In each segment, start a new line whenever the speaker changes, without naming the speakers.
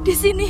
di sini.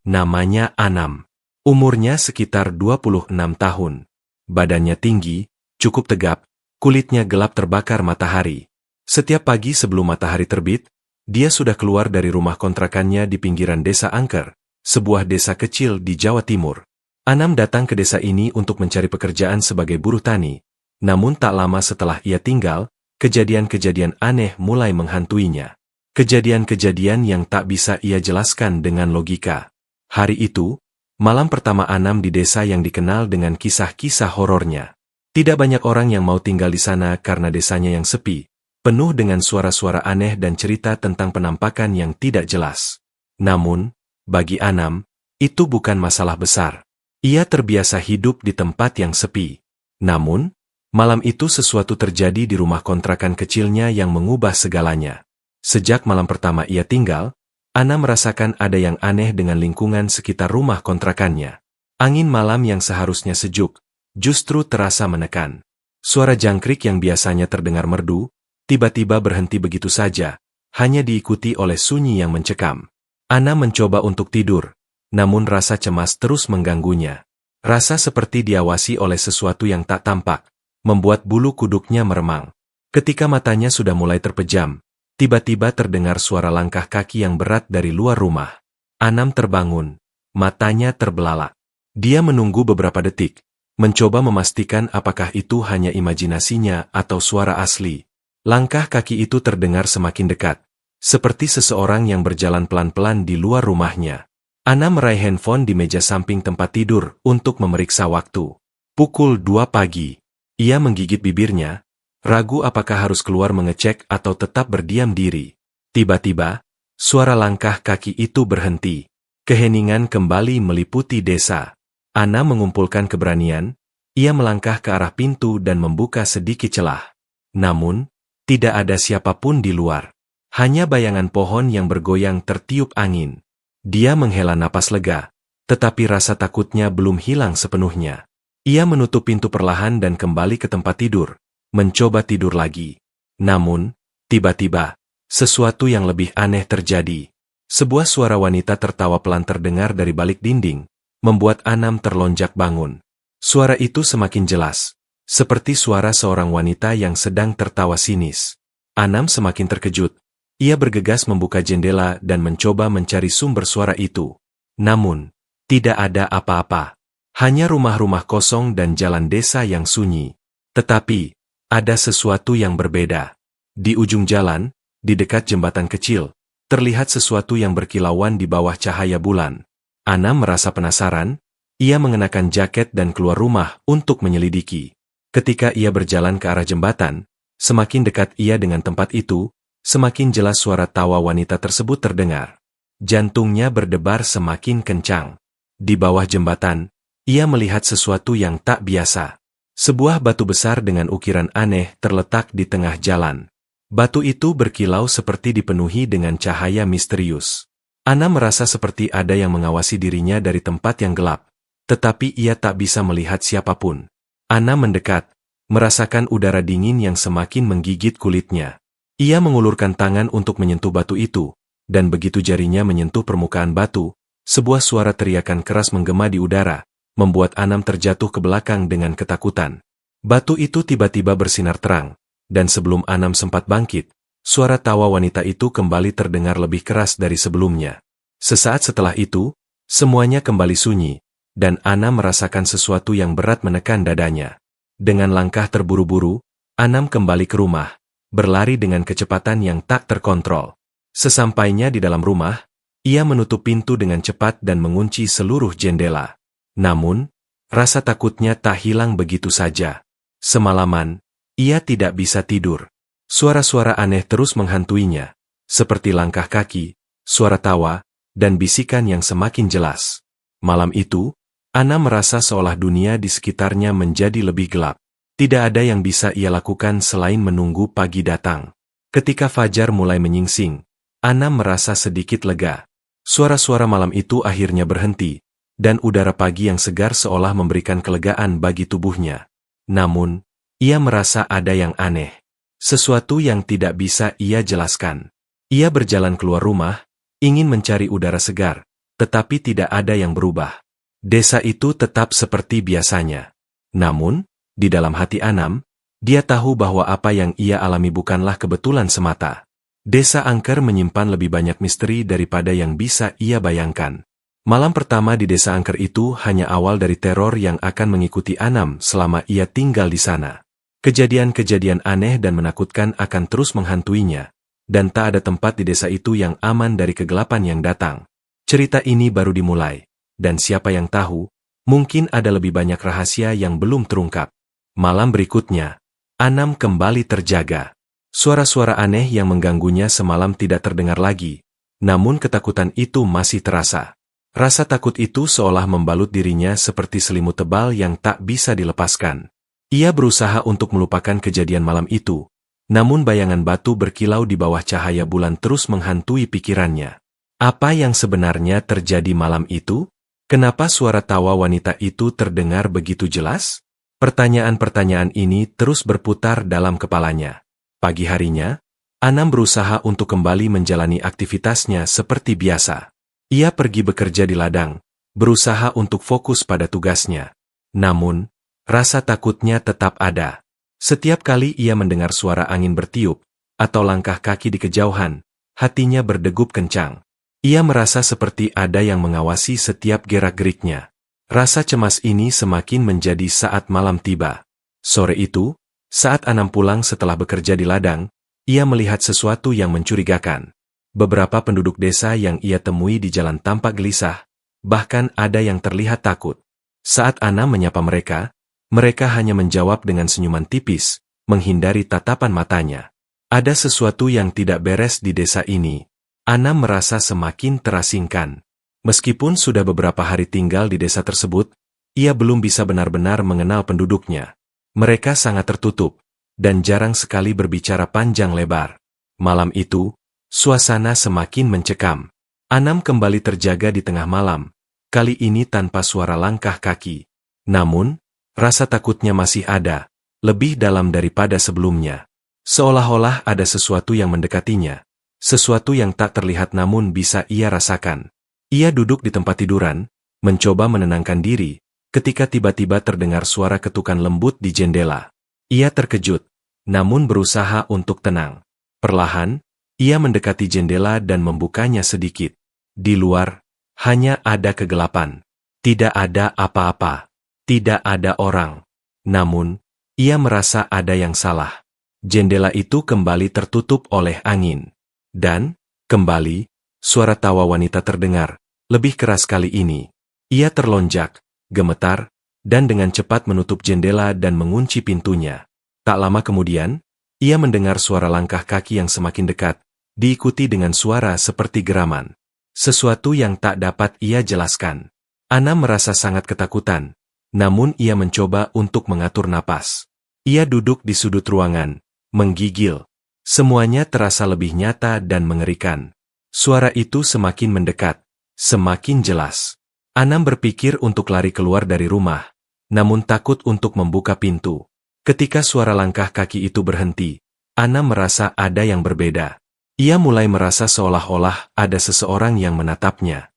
Namanya Anam. Umurnya sekitar 26 tahun. Badannya tinggi, cukup tegap, kulitnya gelap terbakar matahari. Setiap pagi sebelum matahari terbit, dia sudah keluar dari rumah kontrakannya di pinggiran desa Angker, sebuah desa kecil di Jawa Timur. Anam datang ke desa ini untuk mencari pekerjaan sebagai buruh tani. Namun tak lama setelah ia tinggal, kejadian-kejadian aneh mulai menghantuinya. Kejadian-kejadian yang tak bisa ia jelaskan dengan logika. Hari itu, malam pertama Anam di desa yang dikenal dengan kisah-kisah horornya. Tidak banyak orang yang mau tinggal di sana karena desanya yang sepi, penuh dengan suara-suara aneh dan cerita tentang penampakan yang tidak jelas. Namun, bagi Anam, itu bukan masalah besar. Ia terbiasa hidup di tempat yang sepi. Namun, malam itu sesuatu terjadi di rumah kontrakan kecilnya yang mengubah segalanya. Sejak malam pertama ia tinggal, Anam merasakan ada yang aneh dengan lingkungan sekitar rumah kontrakannya. Angin malam yang seharusnya sejuk, justru terasa menekan. Suara jangkrik yang biasanya terdengar merdu, tiba-tiba berhenti begitu saja, hanya diikuti oleh sunyi yang mencekam. Anam mencoba untuk tidur, namun rasa cemas terus mengganggunya. Rasa seperti diawasi oleh sesuatu yang tak tampak, membuat bulu kuduknya meremang. Ketika matanya sudah mulai terpejam, tiba-tiba terdengar suara langkah kaki yang berat dari luar rumah. Anam terbangun, matanya terbelalak. Dia menunggu beberapa detik, mencoba memastikan apakah itu hanya imajinasinya atau suara asli. Langkah kaki itu terdengar semakin dekat, seperti seseorang yang berjalan pelan-pelan di luar rumahnya. Anam meraih handphone di meja samping tempat tidur untuk memeriksa waktu. Pukul 2 pagi. Ia menggigit bibirnya, ragu apakah harus keluar mengecek atau tetap berdiam diri. Tiba-tiba, suara langkah kaki itu berhenti. Keheningan kembali meliputi desa. Anam mengumpulkan keberanian, ia melangkah ke arah pintu dan membuka sedikit celah. Namun, tidak ada siapapun di luar. Hanya bayangan pohon yang bergoyang tertiup angin. Dia menghela napas lega, tetapi rasa takutnya belum hilang sepenuhnya. Ia menutup pintu perlahan dan kembali ke tempat tidur, mencoba tidur lagi. Namun, tiba-tiba, sesuatu yang lebih aneh terjadi. Sebuah suara wanita tertawa pelan terdengar dari balik dinding, membuat Anam terlonjak bangun. Suara itu semakin jelas, seperti suara seorang wanita yang sedang tertawa sinis. Anam semakin terkejut. Ia bergegas membuka jendela dan mencoba mencari sumber suara itu. Namun, tidak ada apa-apa. Hanya rumah-rumah kosong dan jalan desa yang sunyi. Tetapi, ada sesuatu yang berbeda. Di ujung jalan, di dekat jembatan kecil, terlihat sesuatu yang berkilauan di bawah cahaya bulan. Anam merasa penasaran, ia mengenakan jaket dan keluar rumah untuk menyelidiki. Ketika ia berjalan ke arah jembatan, semakin dekat ia dengan tempat itu, semakin jelas suara tawa wanita tersebut terdengar. Jantungnya berdebar semakin kencang. Di bawah jembatan, ia melihat sesuatu yang tak biasa. Sebuah batu besar dengan ukiran aneh terletak di tengah jalan. Batu itu berkilau seperti dipenuhi dengan cahaya misterius. Anam merasa seperti ada yang mengawasi dirinya dari tempat yang gelap, tetapi ia tak bisa melihat siapapun. Anam mendekat, merasakan udara dingin yang semakin menggigit kulitnya. Ia mengulurkan tangan untuk menyentuh batu itu, dan begitu jarinya menyentuh permukaan batu, sebuah suara teriakan keras menggema di udara, membuat Anam terjatuh ke belakang dengan ketakutan. Batu itu tiba-tiba bersinar terang, dan sebelum Anam sempat bangkit, suara tawa wanita itu kembali terdengar lebih keras dari sebelumnya. Sesaat setelah itu, semuanya kembali sunyi, dan Anam merasakan sesuatu yang berat menekan dadanya. Dengan langkah terburu-buru, Anam kembali ke rumah, berlari dengan kecepatan yang tak terkontrol. Sesampainya di dalam rumah, ia menutup pintu dengan cepat dan mengunci seluruh jendela. Namun, rasa takutnya tak hilang begitu saja. Semalaman, ia tidak bisa tidur. Suara-suara aneh terus menghantuinya, seperti langkah kaki, suara tawa, dan bisikan yang semakin jelas. Malam itu, Anam merasa seolah dunia di sekitarnya menjadi lebih gelap. Tidak ada yang bisa ia lakukan selain menunggu pagi datang. Ketika fajar mulai menyingsing, Anam merasa sedikit lega. Suara-suara malam itu akhirnya berhenti, dan udara pagi yang segar seolah memberikan kelegaan bagi tubuhnya. Namun, ia merasa ada yang aneh. Sesuatu yang tidak bisa ia jelaskan. Ia berjalan keluar rumah, ingin mencari udara segar, tetapi tidak ada yang berubah. Desa itu tetap seperti biasanya. Namun, di dalam hati Anam, dia tahu bahwa apa yang ia alami bukanlah kebetulan semata. Desa Angker menyimpan lebih banyak misteri daripada yang bisa ia bayangkan. Malam pertama di Desa Angker itu hanya awal dari teror yang akan mengikuti Anam selama ia tinggal di sana. Kejadian-kejadian aneh dan menakutkan akan terus menghantuinya, dan tak ada tempat di desa itu yang aman dari kegelapan yang datang. Cerita ini baru dimulai, dan siapa yang tahu, mungkin ada lebih banyak rahasia yang belum terungkap. Malam berikutnya, Anam kembali terjaga. Suara-suara aneh yang mengganggunya semalam tidak terdengar lagi, namun ketakutan itu masih terasa. Rasa takut itu seolah membalut dirinya seperti selimut tebal yang tak bisa dilepaskan. Ia berusaha untuk melupakan kejadian malam itu, namun bayangan batu berkilau di bawah cahaya bulan terus menghantui pikirannya. Apa yang sebenarnya terjadi malam itu? Kenapa suara tawa wanita itu terdengar begitu jelas? Pertanyaan-pertanyaan ini terus berputar dalam kepalanya. Pagi harinya, Anam berusaha untuk kembali menjalani aktivitasnya seperti biasa. Ia pergi bekerja di ladang, berusaha untuk fokus pada tugasnya. Namun, rasa takutnya tetap ada. Setiap kali ia mendengar suara angin bertiup, atau langkah kaki di kejauhan, hatinya berdegup kencang. Ia merasa seperti ada yang mengawasi setiap gerak-geriknya. Rasa cemas ini semakin menjadi saat malam tiba. Sore itu, saat Anam pulang setelah bekerja di ladang, ia melihat sesuatu yang mencurigakan. Beberapa penduduk desa yang ia temui di jalan tampak gelisah, bahkan ada yang terlihat takut. Saat Anam menyapa mereka, mereka hanya menjawab dengan senyuman tipis, menghindari tatapan matanya. Ada sesuatu yang tidak beres di desa ini. Anam merasa semakin terasingkan. Meskipun sudah beberapa hari tinggal di desa tersebut, ia belum bisa benar-benar mengenal penduduknya. Mereka sangat tertutup, dan jarang sekali berbicara panjang lebar. Malam itu, suasana semakin mencekam. Anam kembali terjaga di tengah malam, kali ini tanpa suara langkah kaki. Namun, rasa takutnya masih ada, lebih dalam daripada sebelumnya. Seolah-olah ada sesuatu yang mendekatinya, sesuatu yang tak terlihat namun bisa ia rasakan. Ia duduk di tempat tiduran, mencoba menenangkan diri, ketika tiba-tiba terdengar suara ketukan lembut di jendela. Ia terkejut, namun berusaha untuk tenang. Perlahan, ia mendekati jendela dan membukanya sedikit. Di luar, hanya ada kegelapan. Tidak ada apa-apa. Tidak ada orang. Namun, ia merasa ada yang salah. Jendela itu kembali tertutup oleh angin. Dan, kembali, suara tawa wanita terdengar, lebih keras kali ini. Ia terlonjak, gemetar, dan dengan cepat menutup jendela dan mengunci pintunya. Tak lama kemudian, ia mendengar suara langkah kaki yang semakin dekat, diikuti dengan suara seperti geraman. Sesuatu yang tak dapat ia jelaskan. Anam merasa sangat ketakutan, namun ia mencoba untuk mengatur napas. Ia duduk di sudut ruangan, menggigil. Semuanya terasa lebih nyata dan mengerikan. Suara itu semakin mendekat, semakin jelas. Anam berpikir untuk lari keluar dari rumah, namun takut untuk membuka pintu. Ketika suara langkah kaki itu berhenti, Anam merasa ada yang berbeda. Ia mulai merasa seolah-olah ada seseorang yang menatapnya.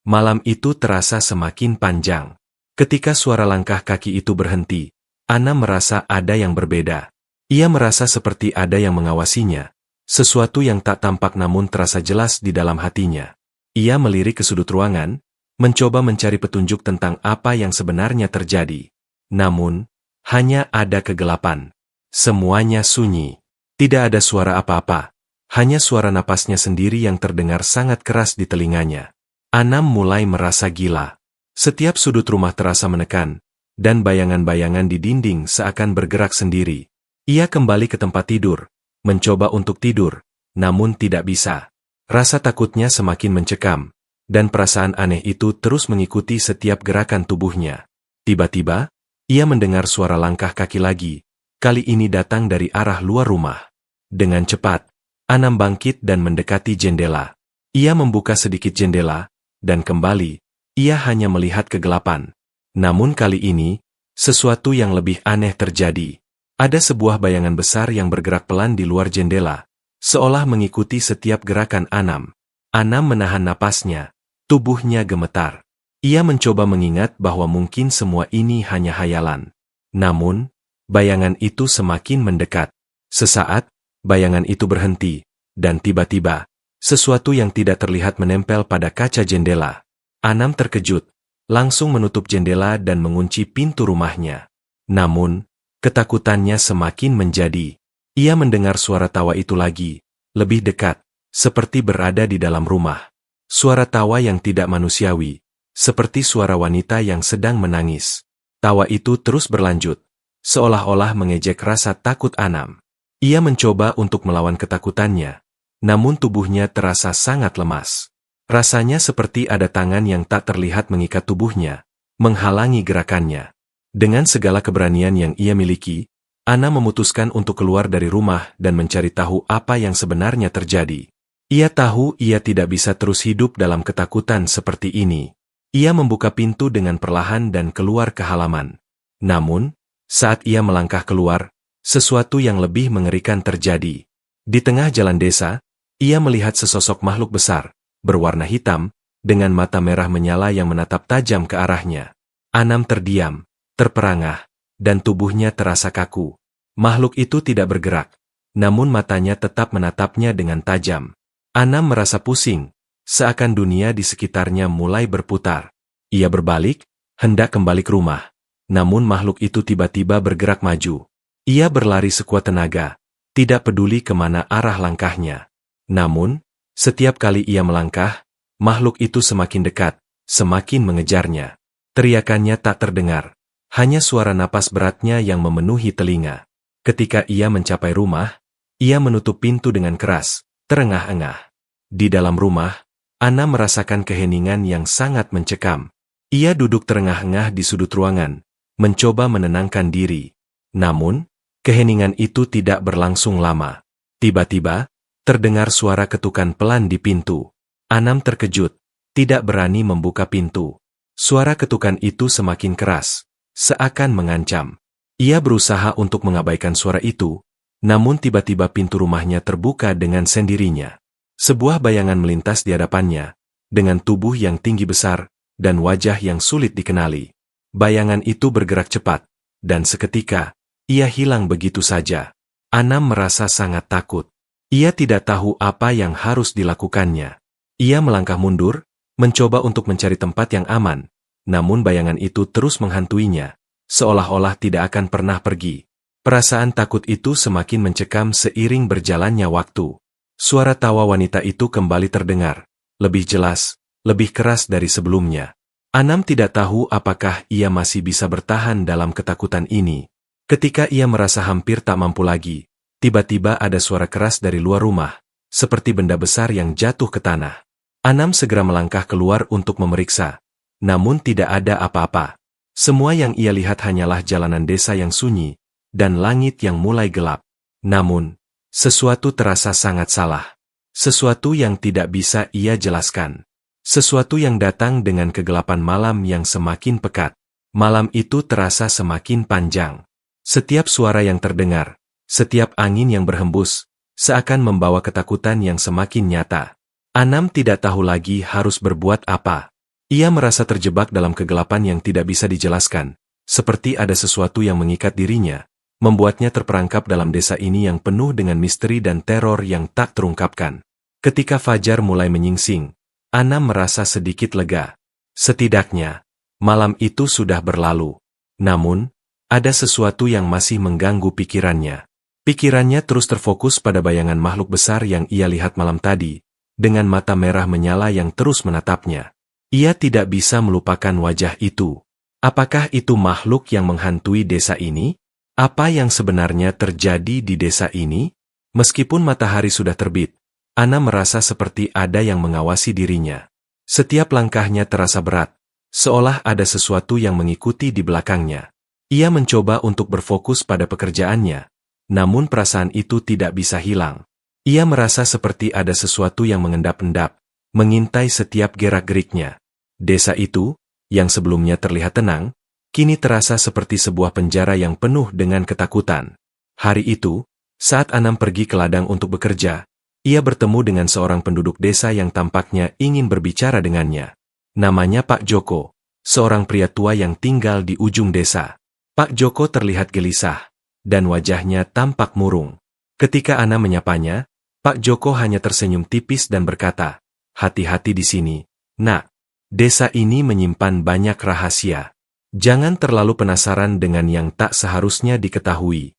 Malam itu terasa semakin panjang. Ketika suara langkah kaki itu berhenti, Anam merasa ada yang berbeda. Ia merasa seperti ada yang mengawasinya, sesuatu yang tak tampak namun terasa jelas di dalam hatinya. Ia melirik ke sudut ruangan, mencoba mencari petunjuk tentang apa yang sebenarnya terjadi. Namun, hanya ada kegelapan. Semuanya sunyi. Tidak ada suara apa-apa, hanya suara napasnya sendiri yang terdengar sangat keras di telinganya. Anam mulai merasa gila. Setiap sudut rumah terasa menekan, dan bayangan-bayangan di dinding seakan bergerak sendiri. Ia kembali ke tempat tidur, mencoba untuk tidur, namun tidak bisa. Rasa takutnya semakin mencekam, dan perasaan aneh itu terus mengikuti setiap gerakan tubuhnya. Tiba-tiba, ia mendengar suara langkah kaki lagi, kali ini datang dari arah luar rumah. Dengan cepat, Anam bangkit dan mendekati jendela. Ia membuka sedikit jendela, dan kembali, ia hanya melihat kegelapan. Namun kali ini, sesuatu yang lebih aneh terjadi. Ada sebuah bayangan besar yang bergerak pelan di luar jendela, seolah mengikuti setiap gerakan Anam. Anam menahan napasnya, tubuhnya gemetar. Ia mencoba mengingat bahwa mungkin semua ini hanya hayalan. Namun, bayangan itu semakin mendekat. Sesaat, bayangan itu berhenti, dan tiba-tiba, sesuatu yang tidak terlihat menempel pada kaca jendela. Anam terkejut, langsung menutup jendela dan mengunci pintu rumahnya. Namun, ketakutannya semakin menjadi. Ia mendengar suara tawa itu lagi, lebih dekat, seperti berada di dalam rumah. Suara tawa yang tidak manusiawi, seperti suara wanita yang sedang menangis. Tawa itu terus berlanjut, seolah-olah mengejek rasa takut Anam. Ia mencoba untuk melawan ketakutannya, namun tubuhnya terasa sangat lemas. Rasanya seperti ada tangan yang tak terlihat mengikat tubuhnya, menghalangi gerakannya. Dengan segala keberanian yang ia miliki, Anam memutuskan untuk keluar dari rumah dan mencari tahu apa yang sebenarnya terjadi. Ia tahu ia tidak bisa terus hidup dalam ketakutan seperti ini. Ia membuka pintu dengan perlahan dan keluar ke halaman. Namun, saat ia melangkah keluar, sesuatu yang lebih mengerikan terjadi. Di tengah jalan desa, ia melihat sesosok makhluk besar, berwarna hitam, dengan mata merah menyala yang menatap tajam ke arahnya. Anam terdiam, terperangah, dan tubuhnya terasa kaku. Makhluk itu tidak bergerak, namun matanya tetap menatapnya dengan tajam. Anam merasa pusing, seakan dunia di sekitarnya mulai berputar. Ia berbalik, hendak kembali ke rumah. Namun makhluk itu tiba-tiba bergerak maju. Ia berlari sekuat tenaga, tidak peduli kemana arah langkahnya. Namun, setiap kali ia melangkah, makhluk itu semakin dekat, semakin mengejarnya. Teriakannya tak terdengar, hanya suara napas beratnya yang memenuhi telinga. Ketika ia mencapai rumah, ia menutup pintu dengan keras, terengah-engah. Di dalam rumah, Anam merasakan keheningan yang sangat mencekam. Ia duduk terengah-engah di sudut ruangan, mencoba menenangkan diri. Namun, keheningan itu tidak berlangsung lama. Tiba-tiba, terdengar suara ketukan pelan di pintu. Anam terkejut, tidak berani membuka pintu. Suara ketukan itu semakin keras, seakan mengancam. Ia berusaha untuk mengabaikan suara itu, namun tiba-tiba pintu rumahnya terbuka dengan sendirinya. Sebuah bayangan melintas di hadapannya, dengan tubuh yang tinggi besar, dan wajah yang sulit dikenali. Bayangan itu bergerak cepat, dan seketika, ia hilang begitu saja. Anam merasa sangat takut. Ia tidak tahu apa yang harus dilakukannya. Ia melangkah mundur, mencoba untuk mencari tempat yang aman, namun bayangan itu terus menghantuinya, seolah-olah tidak akan pernah pergi. Perasaan takut itu semakin mencekam seiring berjalannya waktu. Suara tawa wanita itu kembali terdengar, lebih jelas, lebih keras dari sebelumnya. Anam tidak tahu apakah ia masih bisa bertahan dalam ketakutan ini. Ketika ia merasa hampir tak mampu lagi, tiba-tiba ada suara keras dari luar rumah, seperti benda besar yang jatuh ke tanah. Anam segera melangkah keluar untuk memeriksa, namun tidak ada apa-apa. Semua yang ia lihat hanyalah jalanan desa yang sunyi, dan langit yang mulai gelap. Namun, sesuatu terasa sangat salah. Sesuatu yang tidak bisa ia jelaskan. Sesuatu yang datang dengan kegelapan malam yang semakin pekat. Malam itu terasa semakin panjang. Setiap suara yang terdengar, setiap angin yang berhembus, seakan membawa ketakutan yang semakin nyata. Anam tidak tahu lagi harus berbuat apa. Ia merasa terjebak dalam kegelapan yang tidak bisa dijelaskan, seperti ada sesuatu yang mengikat dirinya, membuatnya terperangkap dalam desa ini yang penuh dengan misteri dan teror yang tak terungkapkan. Ketika fajar mulai menyingsing, Anam merasa sedikit lega. Setidaknya, malam itu sudah berlalu. Namun, ada sesuatu yang masih mengganggu pikirannya. Pikirannya terus terfokus pada bayangan makhluk besar yang ia lihat malam tadi, dengan mata merah menyala yang terus menatapnya. Ia tidak bisa melupakan wajah itu. Apakah itu makhluk yang menghantui desa ini? Apa yang sebenarnya terjadi di desa ini? Meskipun matahari sudah terbit, Anam merasa seperti ada yang mengawasi dirinya. Setiap langkahnya terasa berat, seolah ada sesuatu yang mengikuti di belakangnya. Ia mencoba untuk berfokus pada pekerjaannya, namun perasaan itu tidak bisa hilang. Ia merasa seperti ada sesuatu yang mengendap-endap, mengintai setiap gerak-geriknya. Desa itu, yang sebelumnya terlihat tenang, kini terasa seperti sebuah penjara yang penuh dengan ketakutan. Hari itu, Saat Anam pergi ke ladang untuk bekerja, ia bertemu dengan seorang penduduk desa yang tampaknya ingin berbicara dengannya. Namanya Pak Joko, seorang pria tua yang tinggal di ujung desa. Pak Joko terlihat gelisah, dan wajahnya tampak murung. Ketika Anam menyapanya, Pak Joko hanya tersenyum tipis dan berkata, "Hati-hati di sini, Nak. Desa ini menyimpan banyak rahasia. Jangan terlalu penasaran dengan yang tak seharusnya diketahui."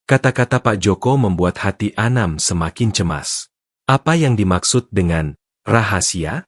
Kata-kata Pak Joko membuat hati Anam semakin cemas. Apa yang dimaksud dengan rahasia?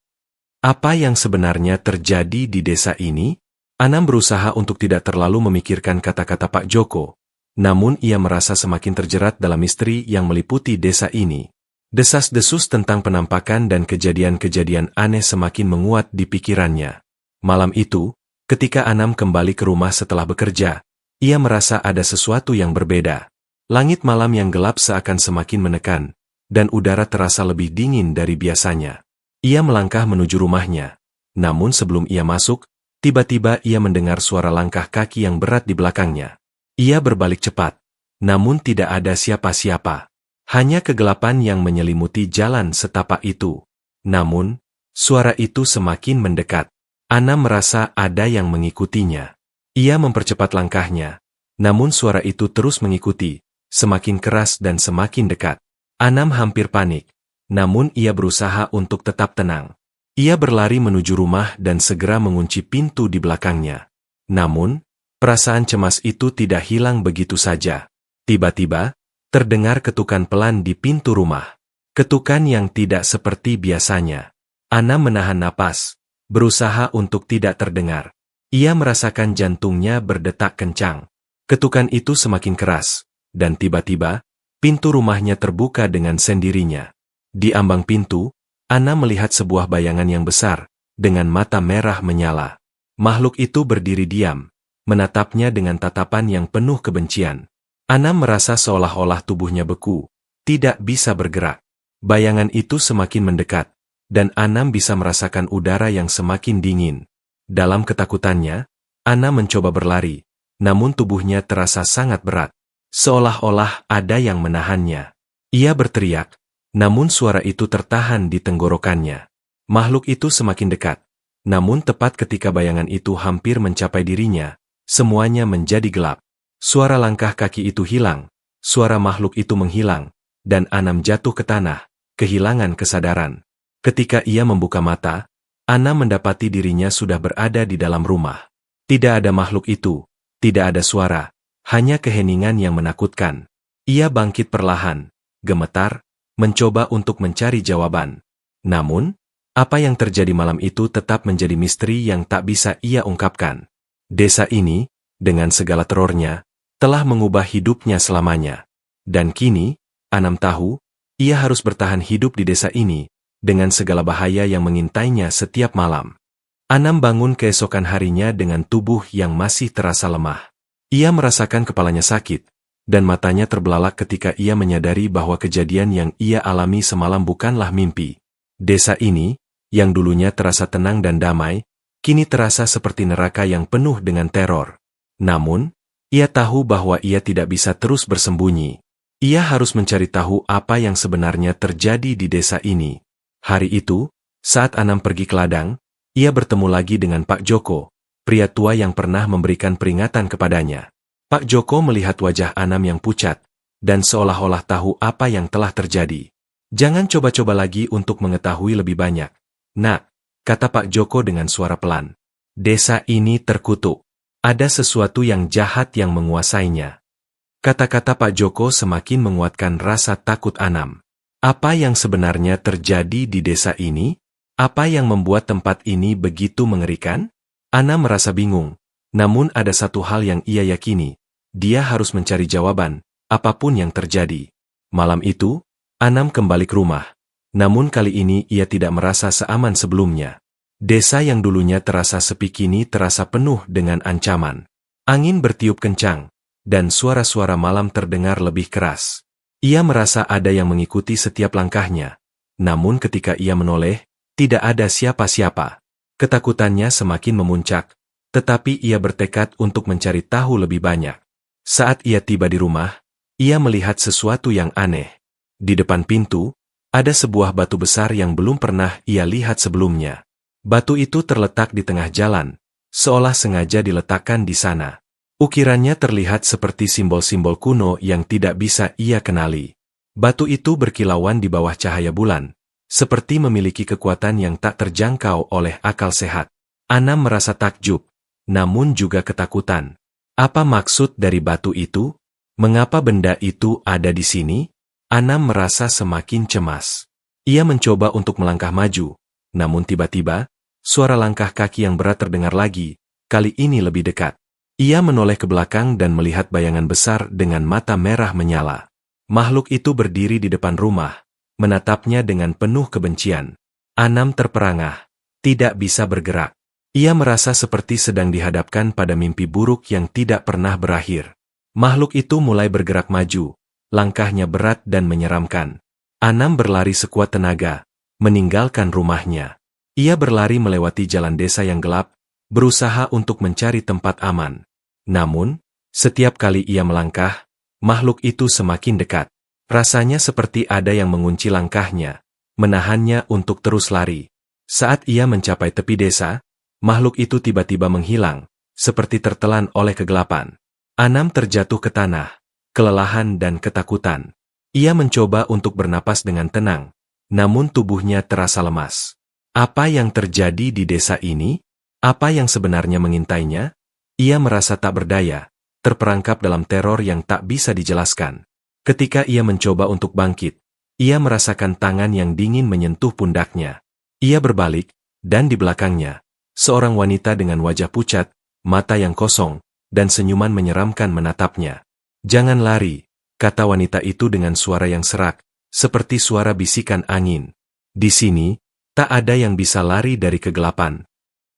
Apa yang sebenarnya terjadi di desa ini? Anam berusaha untuk tidak terlalu memikirkan kata-kata Pak Joko, namun ia merasa semakin terjerat dalam misteri yang meliputi desa ini. Desas-desus tentang penampakan dan kejadian-kejadian aneh semakin menguat di pikirannya. Malam itu, ketika Anam kembali ke rumah setelah bekerja, ia merasa ada sesuatu yang berbeda. Langit malam yang gelap seakan semakin menekan, dan udara terasa lebih dingin dari biasanya. Ia melangkah menuju rumahnya, namun sebelum ia masuk, tiba-tiba ia mendengar suara langkah kaki yang berat di belakangnya. Ia berbalik cepat, namun tidak ada siapa-siapa. Hanya kegelapan yang menyelimuti jalan setapak itu. Namun, suara itu semakin mendekat. Anam merasa ada yang mengikutinya. Ia mempercepat langkahnya, namun suara itu terus mengikuti, semakin keras dan semakin dekat. Anam hampir panik, namun ia berusaha untuk tetap tenang. Ia berlari menuju rumah dan segera mengunci pintu di belakangnya. Namun, perasaan cemas itu tidak hilang begitu saja. Tiba-tiba, terdengar ketukan pelan di pintu rumah. Ketukan yang tidak seperti biasanya. Anam menahan napas, berusaha untuk tidak terdengar. Ia merasakan jantungnya berdetak kencang. Ketukan itu semakin keras, dan tiba-tiba, pintu rumahnya terbuka dengan sendirinya. Di ambang pintu, Anam melihat sebuah bayangan yang besar, dengan mata merah menyala. Makhluk itu berdiri diam, menatapnya dengan tatapan yang penuh kebencian. Anam merasa seolah-olah tubuhnya beku, tidak bisa bergerak. Bayangan itu semakin mendekat, dan Anam bisa merasakan udara yang semakin dingin. Dalam ketakutannya, Anam mencoba berlari, namun tubuhnya terasa sangat berat. Seolah-olah ada yang menahannya. Ia berteriak, namun suara itu tertahan di tenggorokannya. Makhluk itu semakin dekat, namun tepat ketika bayangan itu hampir mencapai dirinya, semuanya menjadi gelap. Suara langkah kaki itu hilang, suara makhluk itu menghilang, dan Anam jatuh ke tanah, kehilangan kesadaran. Ketika ia membuka mata, Anam mendapati dirinya sudah berada di dalam rumah. Tidak ada makhluk itu, tidak ada suara, hanya keheningan yang menakutkan. Ia bangkit perlahan, gemetar, mencoba untuk mencari jawaban. Namun, apa yang terjadi malam itu tetap menjadi misteri yang tak bisa ia ungkapkan. Desa ini, dengan segala terornya, telah mengubah hidupnya selamanya. Dan kini, Anam tahu, ia harus bertahan hidup di desa ini, dengan segala bahaya yang mengintainya setiap malam. Anam bangun keesokan harinya dengan tubuh yang masih terasa lemah. Ia merasakan kepalanya sakit, dan matanya terbelalak ketika ia menyadari bahwa kejadian yang ia alami semalam bukanlah mimpi. Desa ini, yang dulunya terasa tenang dan damai, kini terasa seperti neraka yang penuh dengan teror. Namun, ia tahu bahwa ia tidak bisa terus bersembunyi. Ia harus mencari tahu apa yang sebenarnya terjadi di desa ini. Hari itu, saat Anam pergi ke ladang, ia bertemu lagi dengan Pak Joko, pria tua yang pernah memberikan peringatan kepadanya. Pak Joko melihat wajah Anam yang pucat, dan seolah-olah tahu apa yang telah terjadi. "Jangan coba-coba lagi untuk mengetahui lebih banyak, Nak," kata Pak Joko dengan suara pelan. "Desa ini terkutuk. Ada sesuatu yang jahat yang menguasainya." Kata-kata Pak Joko semakin menguatkan rasa takut Anam. Apa yang sebenarnya terjadi di desa ini? Apa yang membuat tempat ini begitu mengerikan? Anam merasa bingung, namun ada satu hal yang ia yakini. Dia harus mencari jawaban, apapun yang terjadi. Malam itu, Anam kembali ke rumah. Namun kali ini ia tidak merasa seaman sebelumnya. Desa yang dulunya terasa sepi kini terasa penuh dengan ancaman. Angin bertiup kencang, dan suara-suara malam terdengar lebih keras. Ia merasa ada yang mengikuti setiap langkahnya. Namun ketika ia menoleh, tidak ada siapa-siapa. Ketakutannya semakin memuncak, tetapi ia bertekad untuk mencari tahu lebih banyak. Saat ia tiba di rumah, ia melihat sesuatu yang aneh. Di depan pintu, ada sebuah batu besar yang belum pernah ia lihat sebelumnya. Batu itu terletak di tengah jalan, seolah sengaja diletakkan di sana. Ukirannya terlihat seperti simbol-simbol kuno yang tidak bisa ia kenali. Batu itu berkilauan di bawah cahaya bulan, seperti memiliki kekuatan yang tak terjangkau oleh akal sehat. Anam merasa takjub, namun juga ketakutan. Apa maksud dari batu itu? Mengapa benda itu ada di sini? Anam merasa semakin cemas. Ia mencoba untuk melangkah maju, namun tiba-tiba, suara langkah kaki yang berat terdengar lagi, kali ini lebih dekat. Ia menoleh ke belakang dan melihat bayangan besar dengan mata merah menyala. Makhluk itu berdiri di depan rumah, menatapnya dengan penuh kebencian. Anam terperangah, tidak bisa bergerak. Ia merasa seperti sedang dihadapkan pada mimpi buruk yang tidak pernah berakhir. Makhluk itu mulai bergerak maju, langkahnya berat dan menyeramkan. Anam berlari sekuat tenaga, meninggalkan rumahnya. Ia berlari melewati jalan desa yang gelap, berusaha untuk mencari tempat aman. Namun, setiap kali ia melangkah, makhluk itu semakin dekat. Rasanya seperti ada yang mengunci langkahnya, menahannya untuk terus lari. Saat ia mencapai tepi desa, makhluk itu tiba-tiba menghilang, seperti tertelan oleh kegelapan. Anam terjatuh ke tanah, kelelahan dan ketakutan. Ia mencoba untuk bernapas dengan tenang, namun tubuhnya terasa lemas. Apa yang terjadi di desa ini? Apa yang sebenarnya mengintainya? Ia merasa tak berdaya, terperangkap dalam teror yang tak bisa dijelaskan. Ketika ia mencoba untuk bangkit, ia merasakan tangan yang dingin menyentuh pundaknya. Ia berbalik, dan di belakangnya, seorang wanita dengan wajah pucat, mata yang kosong, dan senyuman menyeramkan menatapnya. "Jangan lari," kata wanita itu dengan suara yang serak, seperti suara bisikan angin. Di sini, tak ada yang bisa lari dari kegelapan.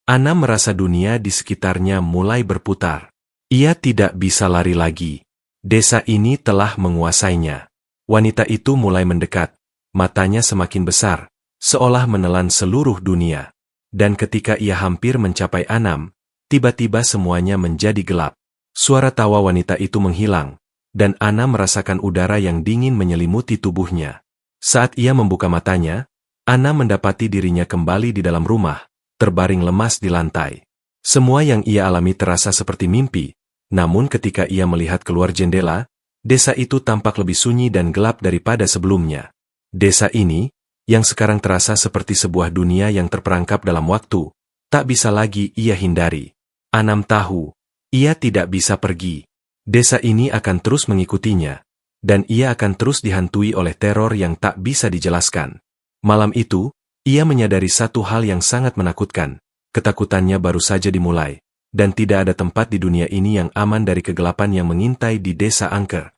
Anam merasa dunia di sekitarnya mulai berputar. Ia tidak bisa lari lagi. Desa ini telah menguasainya. Wanita itu mulai mendekat, matanya semakin besar, seolah menelan seluruh dunia. Dan ketika ia hampir mencapai Anam, tiba-tiba semuanya menjadi gelap. Suara tawa wanita itu menghilang, dan Anam merasakan udara yang dingin menyelimuti tubuhnya. Saat ia membuka matanya, Anam mendapati dirinya kembali di dalam rumah, terbaring lemas di lantai. Semua yang ia alami terasa seperti mimpi, namun ketika ia melihat keluar jendela, desa itu tampak lebih sunyi dan gelap daripada sebelumnya. Desa ini, yang sekarang terasa seperti sebuah dunia yang terperangkap dalam waktu, tak bisa lagi ia hindari. Anam tahu, ia tidak bisa pergi. Desa ini akan terus mengikutinya, dan ia akan terus dihantui oleh teror yang tak bisa dijelaskan. Malam itu, ia menyadari satu hal yang sangat menakutkan. Ketakutannya baru saja dimulai, dan tidak ada tempat di dunia ini yang aman dari kegelapan yang mengintai di desa angker.